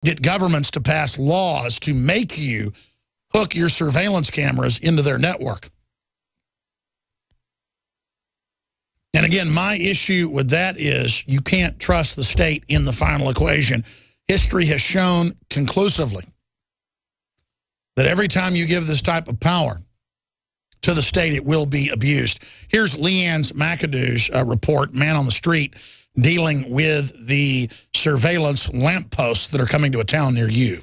get governments to pass laws to make you hook your surveillance cameras into their network. And again, my issue with that is you can't trust the state in the final equation. History has shown conclusively that every time you give this type of power to the state, it will be abused. Here's Leanne McAdoo's report, Man on the Street, dealing with the surveillance lampposts that are coming to a town near you.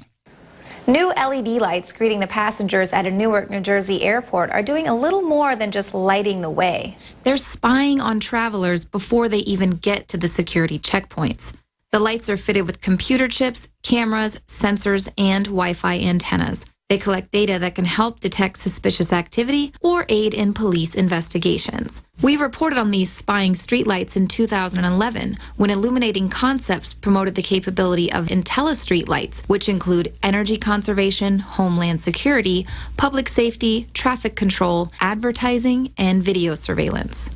New LED lights greeting the passengers at a Newark, New Jersey airport are doing a little more than just lighting the way. They're spying on travelers before they even get to the security checkpoints. The lights are fitted with computer chips, cameras, sensors, and Wi-Fi antennas. They collect data that can help detect suspicious activity or aid in police investigations. We reported on these spying streetlights in 2011 when Illuminating Concepts promoted the capability of IntelliStreet lights, which include energy conservation, homeland security, public safety, traffic control, advertising, and video surveillance.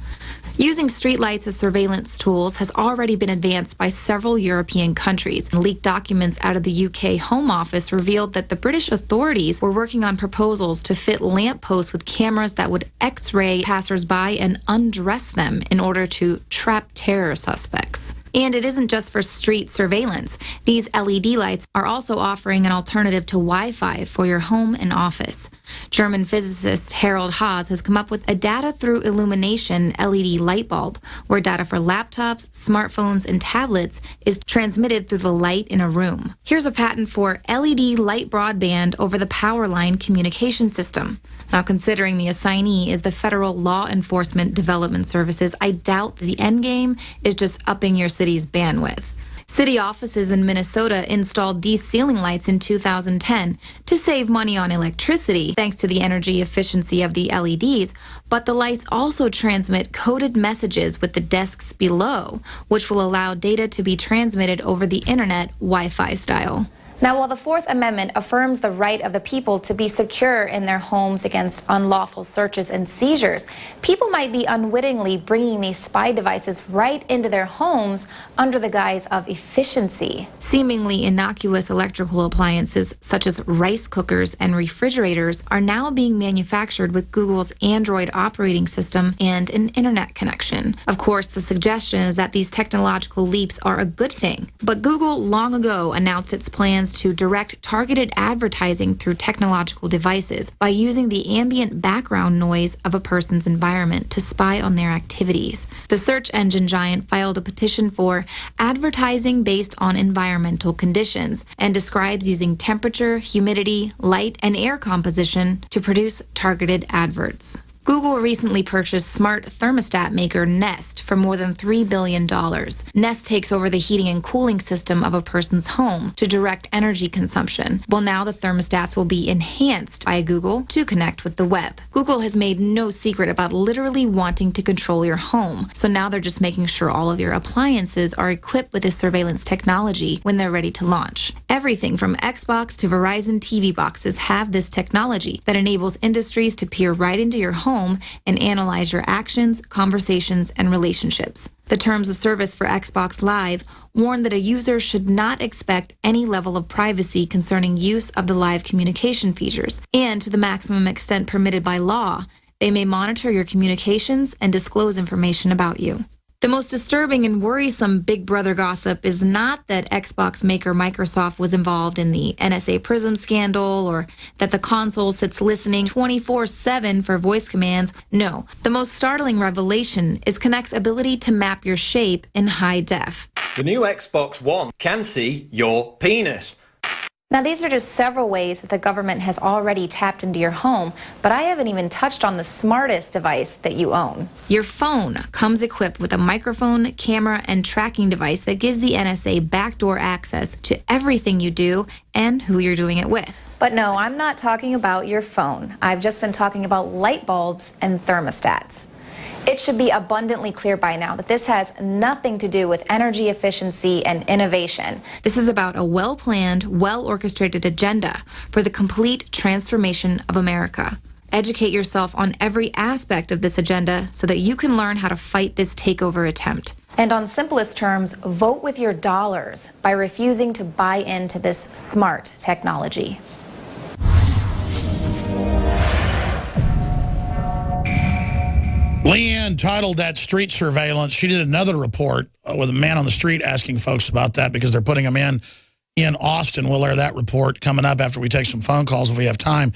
Using streetlights as surveillance tools has already been advanced by several European countries. Leaked documents out of the UK Home Office revealed that the British authorities were working on proposals to fit lampposts with cameras that would X-ray passers-by and undress them in order to trap terror suspects. And it isn't just for street surveillance. These LED lights are also offering an alternative to Wi-Fi for your home and office. German physicist Harald Haas has come up with a data through illumination LED light bulb, where data for laptops, smartphones, and tablets is transmitted through the light in a room. Here's a patent for LED light broadband over the power line communication system. Now, considering the assignee is the Federal Law Enforcement Development Services, I doubt the end game is just upping your city's bandwidth. City offices in Minnesota installed these ceiling lights in 2010 to save money on electricity thanks to the energy efficiency of the LEDs, but the lights also transmit coded messages with the desks below, which will allow data to be transmitted over the internet Wi-Fi style. Now, while the Fourth Amendment affirms the right of the people to be secure in their homes against unlawful searches and seizures, people might be unwittingly bringing these spy devices right into their homes under the guise of efficiency. Seemingly innocuous electrical appliances such as rice cookers and refrigerators are now being manufactured with Google's Android operating system and an internet connection. Of course, the suggestion is that these technological leaps are a good thing, but Google long ago announced its plans to direct targeted advertising through technological devices by using the ambient background noise of a person's environment to spy on their activities. The search engine giant filed a petition for advertising based on environmental conditions and describes using temperature, humidity, light, and air composition to produce targeted adverts. Google recently purchased smart thermostat maker Nest for more than $3 billion. Nest takes over the heating and cooling system of a person's home to direct energy consumption. Well, now the thermostats will be enhanced by Google to connect with the web. Google has made no secret about literally wanting to control your home, so now they're just making sure all of your appliances are equipped with this surveillance technology when they're ready to launch. Everything from Xbox to Verizon TV boxes have this technology that enables industries to peer right into your home and analyze your actions, conversations, and relationships. The terms of service for Xbox Live warn that a user should not expect any level of privacy concerning use of the live communication features, and to the maximum extent permitted by law, they may monitor your communications and disclose information about you. The most disturbing and worrisome Big Brother gossip is not that Xbox maker Microsoft was involved in the NSA PRISM scandal or that the console sits listening 24/7 for voice commands. No, the most startling revelation is Kinect's ability to map your shape in high def. The new Xbox One can see your penis. Now, these are just several ways that the government has already tapped into your home, but I haven't even touched on the smartest device that you own. Your phone comes equipped with a microphone, camera, and tracking device that gives the NSA backdoor access to everything you do and who you're doing it with. But no, I'm not talking about your phone. I've just been talking about light bulbs and thermostats. It should be abundantly clear by now that this has nothing to do with energy efficiency and innovation. This is about a well-planned, well-orchestrated agenda for the complete transformation of America. Educate yourself on every aspect of this agenda so that you can learn how to fight this takeover attempt. And on simplest terms, vote with your dollars by refusing to buy into this smart technology. Leanne titled that Street Surveillance. She did another report with a man on the street asking folks about that because they're putting them in Austin. We'll air that report coming up after we take some phone calls if we have time.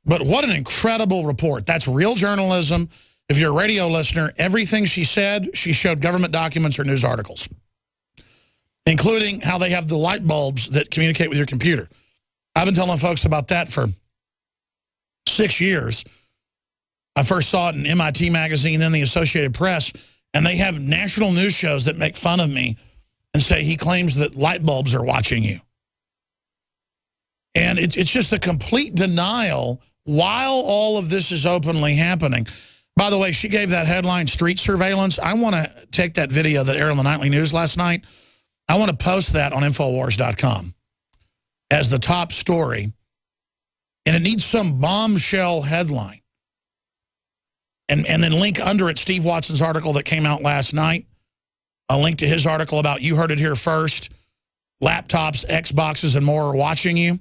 But what an incredible report. That's real journalism. If you're a radio listener, everything she said, she showed government documents or news articles, including how they have the light bulbs that communicate with your computer. I've been telling folks about that for 6 years. I first saw it in MIT Magazine, then the Associated Press, and they have national news shows that make fun of me and say he claims that light bulbs are watching you. And it's just a complete denial while all of this is openly happening. By the way, she gave that headline, Street Surveillance. I want to take that video that aired on the Nightly News last night. I want to post that on Infowars.com as the top story. And it needs some bombshell headline. And then link under it Steve Watson's article that came out last night. A link to his article about You Heard It Here First. Laptops, Xboxes, and more are watching you.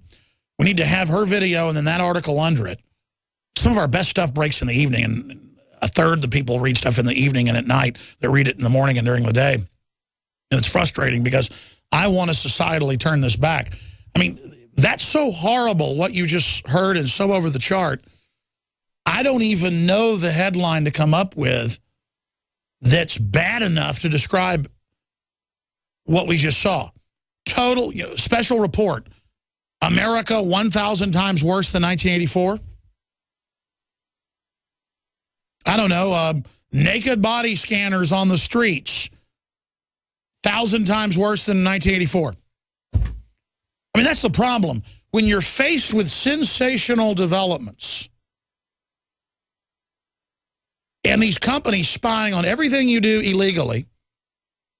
We need to have her video and then that article under it. Some of our best stuff breaks in the evening, and a third of the people read stuff in the evening and at night. They read it in the morning and during the day. And it's frustrating because I want to societally turn this back. I mean, that's so horrible, what you just heard, and so over the chart. I don't even know the headline to come up with that's bad enough to describe what we just saw. Total, special report. America 1,000 times worse than 1984. I don't know, naked body scanners on the streets. 1,000 times worse than 1984. I mean, that's the problem. When you're faced with sensational developments and these companies spying on everything you do illegally,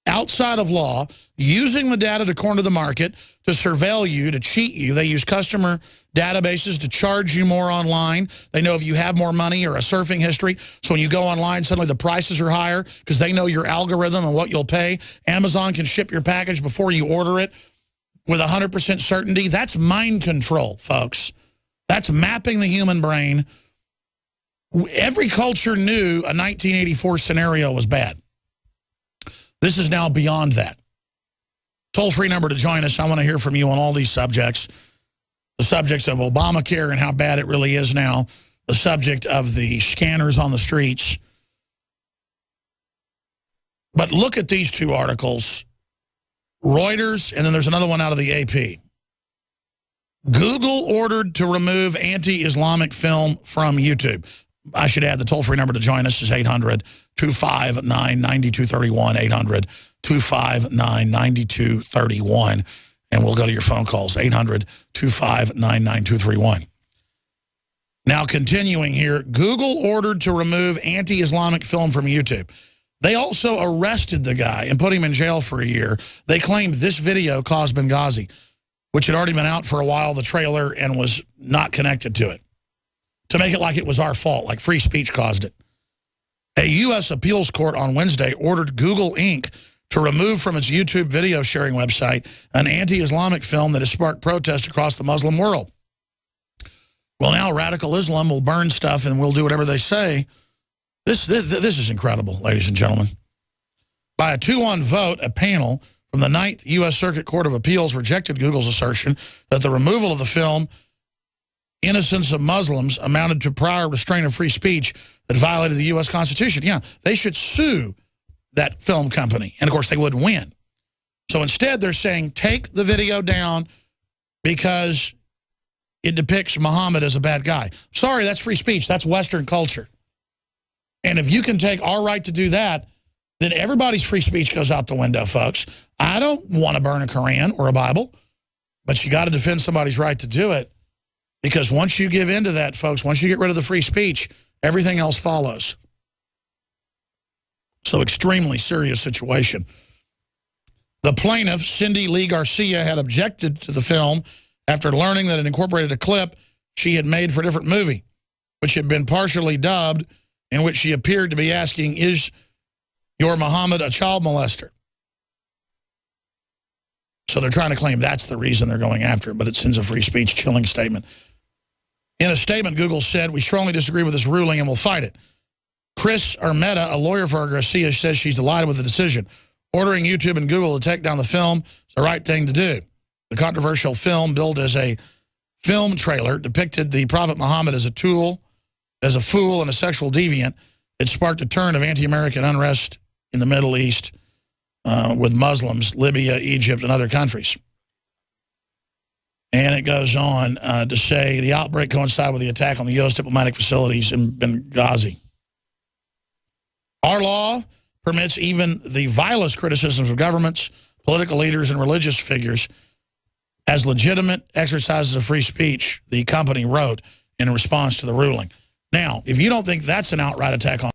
outside of law, using the data to corner the market, to surveil you, to cheat you. They use customer databases to charge you more online. They know if you have more money or a surfing history. So when you go online, suddenly the prices are higher because they know your algorithm and what you'll pay. Amazon can ship your package before you order it with 100% certainty. That's mind control, folks. That's mapping the human brain. Every culture knew a 1984 scenario was bad. This is now beyond that. Toll-free number to join us. I want to hear from you on all these subjects. The subjects of Obamacare and how bad it really is now. The subject of the scanners on the streets. But look at these two articles. Reuters, and then there's another one out of the AP. Google ordered to remove anti-Islamic film from YouTube. I should add the toll-free number to join us is 800-259-9231, 800-259-9231. And we'll go to your phone calls, 800-259-9231. Now, continuing here, Google ordered to remove anti-Islamic film from YouTube. They also arrested the guy and put him in jail for a year. They claimed this video caused Benghazi, which had already been out for a while, the trailer, and was not connected to it, to make it like it was our fault, like free speech caused it. A U.S. appeals court on Wednesday ordered Google Inc. to remove from its YouTube video sharing website an anti-Islamic film that has sparked protest across the Muslim world. Well, now radical Islam will burn stuff and will do whatever they say. This is incredible, ladies and gentlemen. By a 2-1 vote, a panel from the 9th U.S. Circuit Court of Appeals rejected Google's assertion that the removal of the film Innocence of Muslims amounted to prior restraint of free speech that violated the U.S. Constitution. Yeah, they should sue that film company. And, of course, they wouldn't win. So instead, they're saying, take the video down because it depicts Muhammad as a bad guy. Sorry, that's free speech. That's Western culture. And if you can take our right to do that, then everybody's free speech goes out the window, folks. I don't want to burn a Koran or a Bible, but you got to defend somebody's right to do it. Because once you give in to that, folks, once you get rid of the free speech, everything else follows. So extremely serious situation. The plaintiff, Cindy Lee Garcia, had objected to the film after learning that it incorporated a clip she had made for a different movie, which had been partially dubbed, in which she appeared to be asking, is You're Muhammad, a child molester. So they're trying to claim that's the reason they're going after it, but it sends a free speech chilling statement. In a statement, Google said, we strongly disagree with this ruling and will fight it. Chris Armetta, a lawyer for Garcia, says she's delighted with the decision. Ordering YouTube and Google to take down the film is the right thing to do. The controversial film, billed as a film trailer, depicted the Prophet Muhammad as a tool, as a fool and a sexual deviant. It sparked a turn of anti-American unrest in the Middle East with Muslims, Libya, Egypt, and other countries. And it goes on to say the outbreak coincided with the attack on the U.S. diplomatic facilities in Benghazi. Our law permits even the vilest criticisms of governments, political leaders, and religious figures as legitimate exercises of free speech, the company wrote in response to the ruling. Now, if you don't think that's an outright attack on